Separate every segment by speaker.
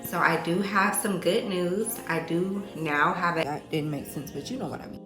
Speaker 1: So I do have some good news. I do now have it. That didn't make sense, but you know what I mean.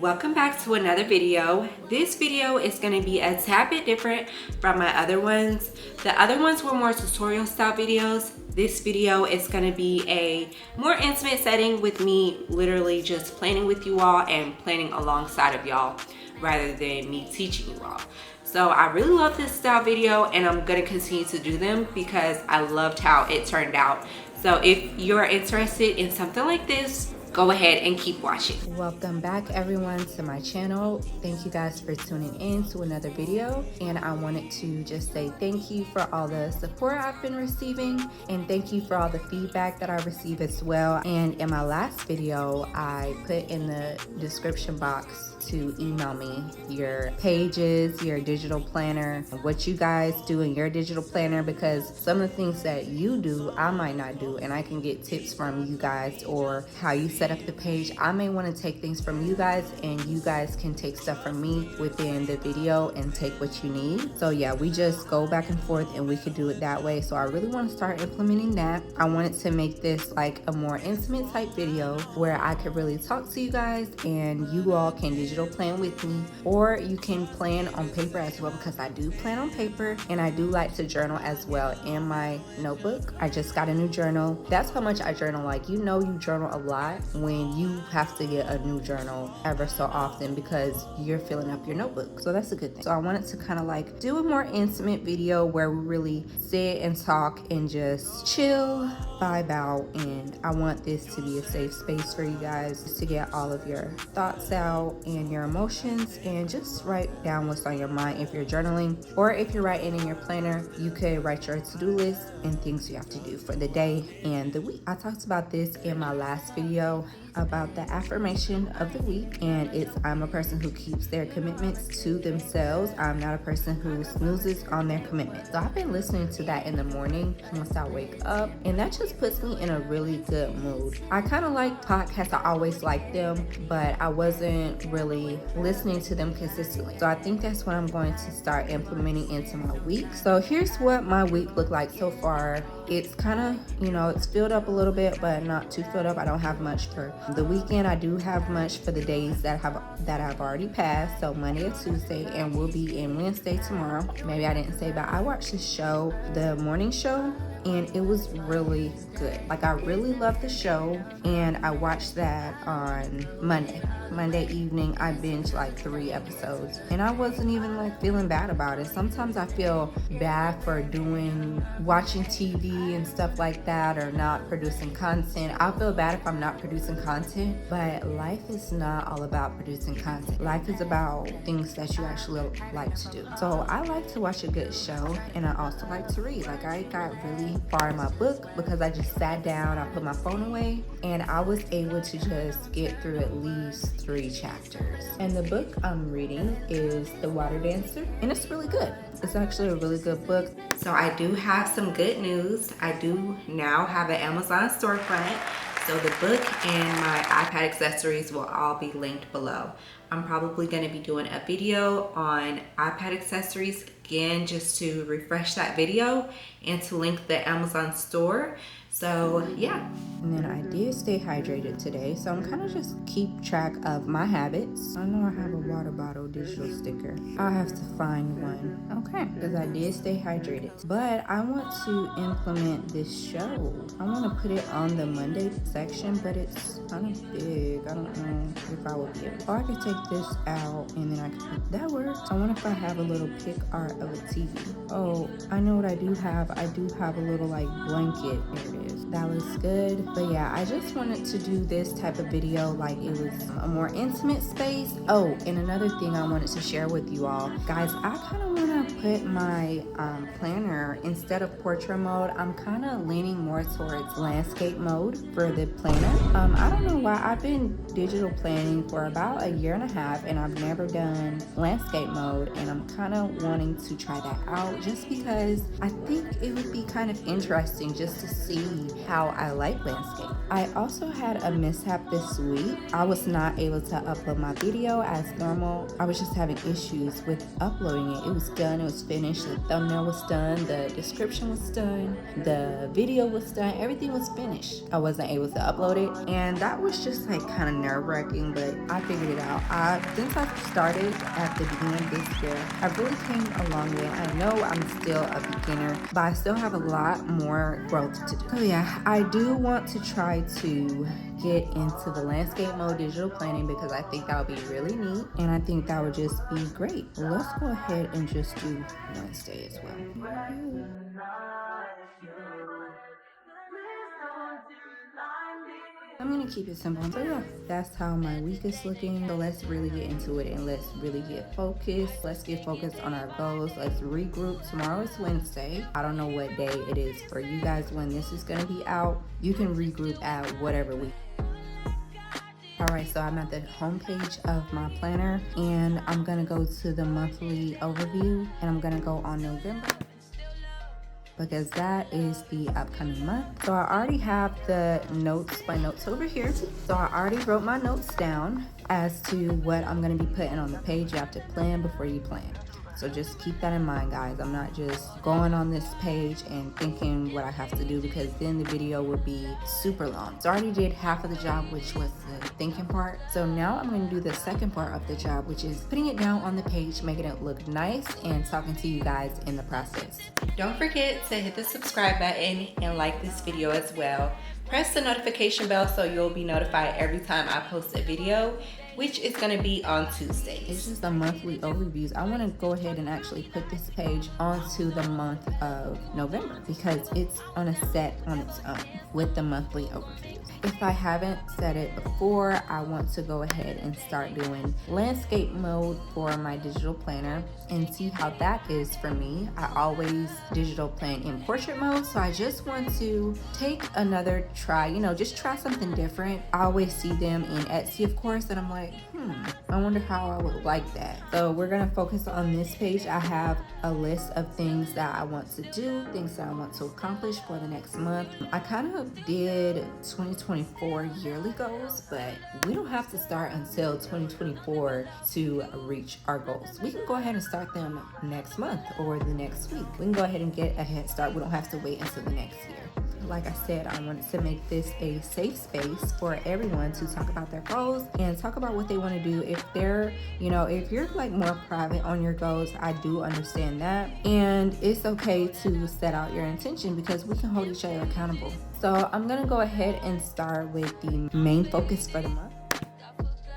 Speaker 1: Welcome back to another video. This video is going to be a tad bit different from my other ones. The other ones were more tutorial style videos. This video is going to be a more intimate setting with me literally just planning with you all and planning alongside of y'all rather than me teaching you all. So I really love this style video and I'm going to continue to do them because I loved how it turned out. So if you're interested in something like this, go ahead and keep watching. Welcome back everyone to my channel. Thank you guys for tuning in to another video, and I wanted to just say thank you for all the support I've been receiving, and thank you for all the feedback that I received as well. And in my last video I put in the description box to email me your pages, your digital planner, what you guys do in your digital planner, because some of the things that you do I might not do, and I can get tips from you guys, or how you set up the page. I may want to take things from you guys and you guys can take stuff from me within the video and take what you need. So yeah, we just go back and forth and we could do it that way. So I really want to start implementing that. I wanted to make this like a more intimate type video where I could really talk to you guys and you all can digital plan with me, or you can plan on paper as well, because I do plan on paper and I do like to journal as well in my notebook. I just got a new journal. That's how much I journal. Like, you know, you journal a lot when you have to get a new journal ever so often because you're filling up your notebook. So that's a good thing. So I wanted to kind of like do a more intimate video where we really sit and talk and just chill, vibe out, and I want this to be a safe space for you guys to get all of your thoughts out and your emotions, and just write down what's on your mind if you're journaling, or if you're writing in your planner, you could write your to-do list and things you have to do for the day and the week. I talked about this in my last video about the affirmation of the week, and it's I'm a person who keeps their commitments to themselves. I'm not a person who snoozes on their commitments. So I've been listening to that in the morning once I wake up, and that just puts me in a really good mood. I kind of like podcasts. I always liked them, but I wasn't really listening to them consistently. So I think that's what I'm going to start implementing into my week. So here's what my week looked like so far. It's kind of, you know, it's filled up a little bit, but not too filled up. I don't have much for the weekend. I do have much for the days that have already passed. So Monday or Tuesday, and we'll be in Wednesday tomorrow. Maybe I didn't say, but I watched the show, the morning show, and it was really good. Like, I really loved the show, and I watched that on Monday evening. I binged like 3 episodes, and I wasn't even like feeling bad about it. Sometimes I feel bad for watching TV and stuff like that, or not producing content. I feel bad if I'm not producing content, but life is not all about producing content. Life is about things that you actually like to do. So I like to watch a good show, and I also like to read. Like, I got really far in my book because I just sat down, I put my phone away, and I was able to just get through at least 3 chapters. And the book I'm reading is The Water Dancer, and it's really good. It's actually a really good book. So I do have some good news. I do now have an Amazon storefront. So the book and my iPad accessories will all be linked below. I'm probably going to be doing a video on iPad accessories again, just to refresh that video and to link the Amazon store. So yeah. And then I did stay hydrated today, so I'm kind of just keep track of my habits. I know I have a water bottle digital sticker. I'll have to find one. Okay, because I did stay hydrated. But I want to implement this show. I want to put it on the Monday section, but it's kind of big. I don't know if I would be able. Or I could take this out and then I could, that works. I wonder if I have a little pic art of a TV. Oh, I know what I do have. I do have a little like blanket. Here it is. That looks good. But yeah, I just wanted to do this type of video, like it was a more intimate space. Oh, and another thing I wanted to share with you all guys, I kind of want to put my planner, instead of portrait mode, I'm kind of leaning more towards landscape mode for the planner. I don't know why. I've been digital planning for about 1.5 years and I've never done landscape mode, and I'm kind of wanting to try that out just because I think it would be kind of interesting just to see
Speaker 2: see how I like landscape. I also had a mishap this week. I was not able to upload my video as normal. I was just having issues with uploading it. It was done, it was finished, the thumbnail was done, the description was done, the video was done, everything was finished. I wasn't able to upload it, and that was just like kind of nerve-wracking, but I figured it out. Since I started at the beginning of this year, I really came a long way. I know I'm still a beginner, but I still have a lot more growth to do. So yeah, I do want to try to get into the landscape mode digital planning because I think that would be really neat, and I think that would just be great. Let's go ahead and just do Wednesday as well. I'm gonna keep it simple. So yeah, that's how my week is looking. So let's really get into it and let's really get focused. Let's get focused on our goals. Let's regroup. Tomorrow is Wednesday. I don't know what day it is for you guys when this is gonna be out. You can regroup at whatever week. Alright, so I'm at the homepage of my planner and I'm gonna go to the monthly overview and I'm gonna go on November, because that is the upcoming month. So I already have the notes, my notes over here. So I already wrote my notes down as to what I'm gonna be putting on the page. You have to plan before you plan. So just keep that in mind, guys. I'm not just going on this page and thinking what I have to do, because then the video will be super long. So I already did half of the job, which was the thinking part. So now I'm going to do the second part of the job, which is putting it down on the page, making it look nice, and talking to you guys in the process.
Speaker 1: Don't forget to hit the subscribe button and like this video as well. Press the notification bell so you'll be notified every time I post a video, which is going to be on Tuesdays.
Speaker 2: This is the monthly overviews. I want to go ahead and actually put this page onto the month of November because it's on a set on its own with the monthly overviews. If I haven't said it before, I want to go ahead and start doing landscape mode for my digital planner and see how that is for me. I always digital plan in portrait mode, so I just want to take another try, just try something different. I always see them in Etsy, of course, and I'm like, I wonder how I would like that. So we're gonna focus on this page. I have a list of things that I want to do, things that I want to accomplish for the next month. I kind of did 2024 yearly goals, but we don't have to start until 2024 to reach our goals. We can go ahead and start them next month or the next week. We can go ahead and get a head start. We don't have to wait until the next year. Like I said, I wanted to make this a safe space for everyone to talk about their goals and talk about what they want to do. If they're, if you're like more private on your goals, I do understand that. And it's okay to set out your intention because we can hold each other accountable. So I'm going to go ahead and start with the main focus for the month.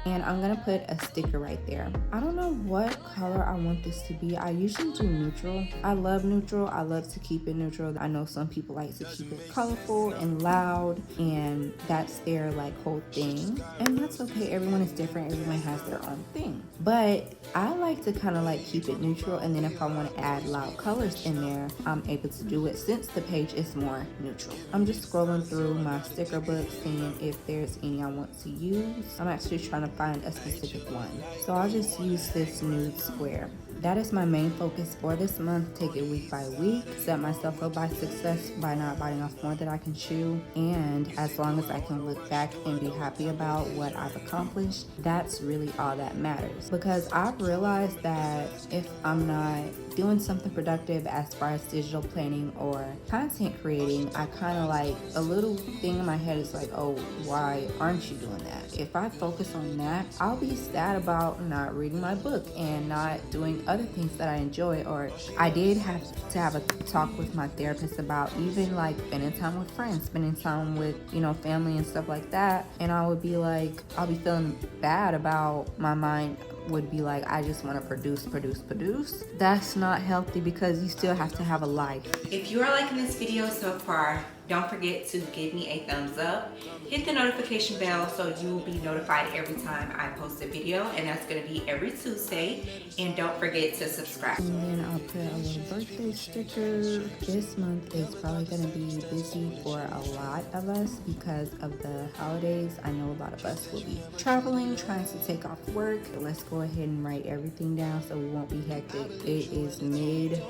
Speaker 2: And I'm gonna put a sticker right there. I don't know what color I want this to be. I usually do neutral. I love neutral. I love to keep it neutral. I know some people like to keep it colorful and loud, and that's their whole thing. And that's okay. Everyone is different. Everyone has their own thing. But I like to kind of keep it neutral, and then if I want to add loud colors in there, I'm able to do it since the page is more neutral. I'm just scrolling through my sticker book, seeing if there's any I want to use. I'm actually trying to find a specific one. So I'll just use this nude square. That is my main focus for this month. Take it week by week. Set myself up by success by not biting off more than I can chew. And as long as I can look back and be happy about what I've accomplished, that's really all that matters. Because I've realized that if I'm not doing something productive as far as digital planning or content creating, I kind of a little thing in my head is oh, why aren't you doing that? If I focus on that, I'll be sad about not reading my book and not doing other things that I enjoy. Or I did have to have a talk with my therapist about even spending time with friends, spending time with family and stuff like that, and I would be I'll be feeling bad about my mind would be I just want to produce. That's not healthy because you still have to have a life.
Speaker 1: If you are liking this video so far, don't forget to give me a thumbs up. Hit the notification bell so you will be notified every time I post a video, and that's going to be every Tuesday. And don't forget to subscribe.
Speaker 2: And then I'll put a little birthday sticker. This month is probably going to be busy for a lot of us because of the holidays. I know a lot of us will be traveling, trying to take off work. Let's go ahead and write everything down so we won't be hectic. It is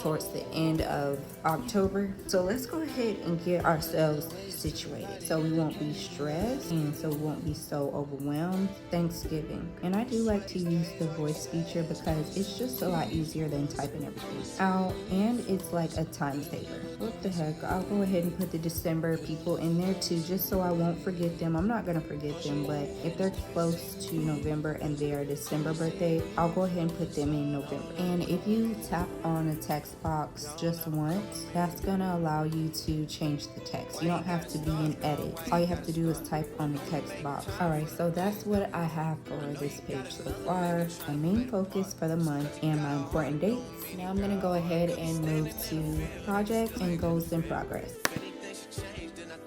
Speaker 2: towards the end of October. So let's go ahead and get our ourselves situated so we won't be stressed and so we won't be so overwhelmed. Thanksgiving. And I do like to use the voice feature because it's just a lot easier than typing everything out, and it's like a time saver. What the heck, I'll go ahead and put the December people in there too, just so I won't forget them. I'm not gonna forget them, but if they're close to November and their December birthday, I'll go ahead and put them in November. And if you tap on a text box just once, that's gonna allow you to change the text. You don't have to be in edit. All you have to do is type on the text box. All right, so that's what I have for this page so far. My main focus for the month and my important dates. Now I'm gonna go ahead and move to projects and goals in progress.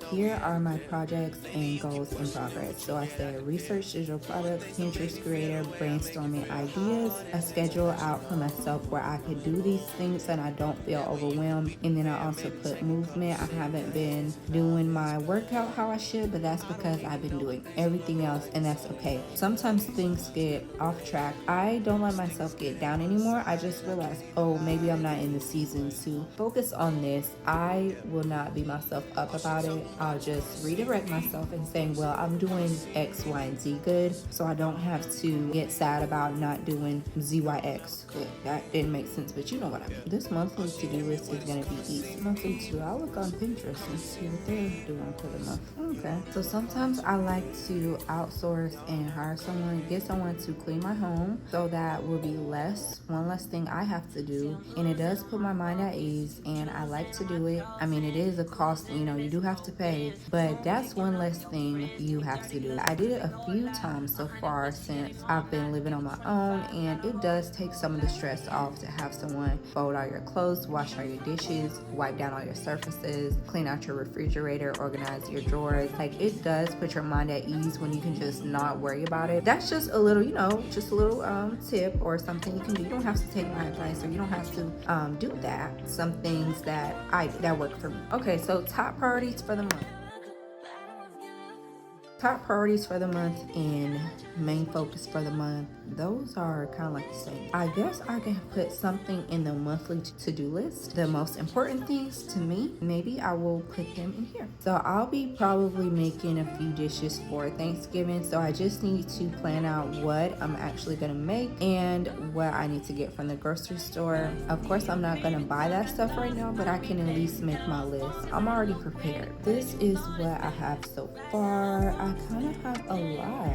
Speaker 2: Here are my projects and goals in progress. So I said research digital products, Pinterest creator, brainstorming ideas, a schedule out for myself where I could do these things and I don't feel overwhelmed. And then I also put movement. I haven't been doing my workout how I should, but that's because I've been doing everything else, and that's okay. Sometimes things get off track. I don't let myself get down anymore. I just realized, oh, maybe I'm not in the season to focus on this. I will not beat myself up about it. I'll just redirect myself and saying, well, I'm doing X, Y, and Z good, so I don't have to get sad about not doing ZYX good. That didn't make sense, but you know what I mean. This monthly to-do list is going to be easy. Monthly too. I'll look on Pinterest and see what they're doing for the month. Okay. So sometimes I like to outsource and hire someone, get someone to clean my home, so that will be one less thing I have to do, and it does put my mind at ease, and I like to do it. I mean, it is a cost, you do have to pay, but that's one less thing you have to do. I did it a few times so far since I've been living on my own, and it does take some of the stress off to have someone fold all your clothes, wash all your dishes, wipe down all your surfaces, clean out your refrigerator, organize your drawers. Like, it does put your mind at ease when you can just not worry about it. That's just a little, just a little tip or something you can do. You don't have to take my advice, or you don't have to do that. Some things that work for me. Okay, so top priorities for the month. Top priorities for the month and main focus for the month, those are kind of like the same. I guess I can put something in the monthly to-do list. The most important things to me, maybe I will put them in here. So I'll be probably making a few dishes for Thanksgiving. So I just need to plan out what I'm actually going to make and what I need to get from the grocery store. Of course, I'm not going to buy that stuff right now, but I can at least make my list. I'm already prepared. This is what I have so far. I kind of have a lot.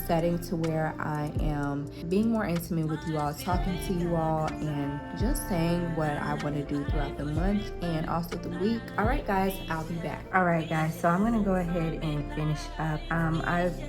Speaker 2: Setting to where I am being more intimate with you all, talking to you all, and just saying what I want to do throughout the month and also the week. All right, guys, I'll be back. All right, guys, so I'm gonna go ahead and finish up.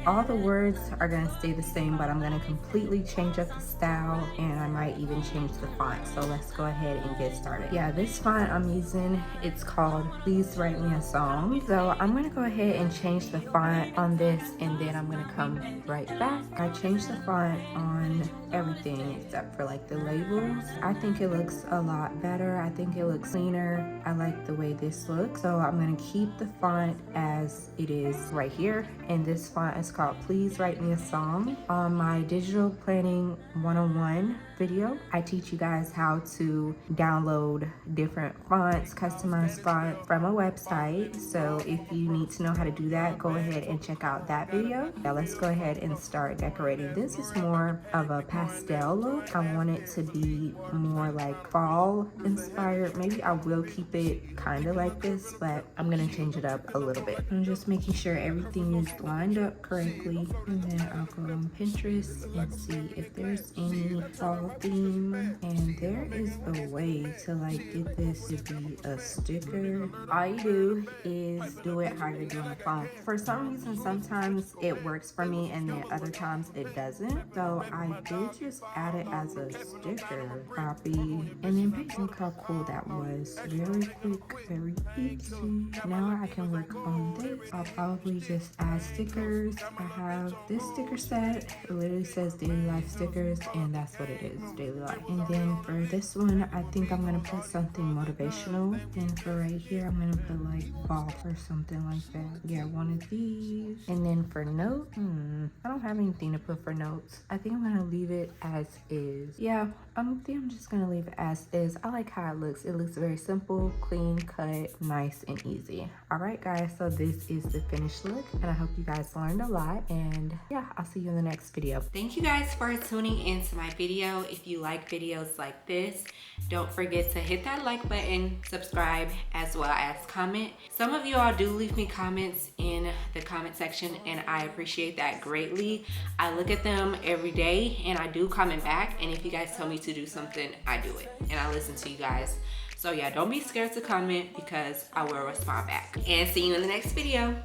Speaker 2: All the words are gonna stay the same, but I'm gonna completely change up the style, and I might even change the font. So let's go ahead and get started. Yeah, this font I'm using, it's called Please Write Me a Song. So I'm gonna go ahead and change the font on this, and then I'm gonna come right back. I changed the font on everything except for like the labels. I think it looks a lot better. I think it looks cleaner. I like the way this looks. So I'm gonna keep the font as it is right here. And this font is called Please Write Me a Song. On my digital planning 101 video, I teach you guys how to download different fonts, customized font from a website. So if you need to know how to do that, go ahead and check out that video. Now let's go ahead and start decorating. This is more of a pastel look. I want it to be more like fall inspired. Maybe I will keep it kind of like this, but I'm gonna change it up a little bit. I'm just making sure everything is lined up correctly, and then I'll go on Pinterest and see if there's any fall theme. And there is a way to like get this to be a sticker. All you do is do it how you're doing the phone. For some reason, sometimes it works for me and then other times it doesn't. So I did just add it as a sticker, copy, and then paste. Look how cool that was. Very quick, very easy. Now I can work on this. I'll probably just add stickers. I have this sticker set. It literally says daily life stickers, and that's what it is, daily life. And then for this one, I think I'm gonna put something motivational. And for right here, I'm gonna put like fall or something like that. Yeah, one of these. And then for note, I don't have anything to put for notes. I think I'm gonna leave it as is. Yeah, I think I'm just gonna leave it as is. I like how it looks. It looks very simple, clean cut, nice and easy. All right, guys, so this is the finished look, and I hope you guys learned a lot. And yeah, I'll see you in the next video.
Speaker 1: Thank you guys for tuning into my video. If you like videos like this, don't forget to hit that like button, subscribe, as well as comment. Some of you all do leave me comments in the comment section, and I appreciate that greatly. I look at them every day and I do comment back, and if you guys tell me to do something, I do it, and I listen to you guys. So yeah, don't be scared to comment because I will respond back. And see you in the next video.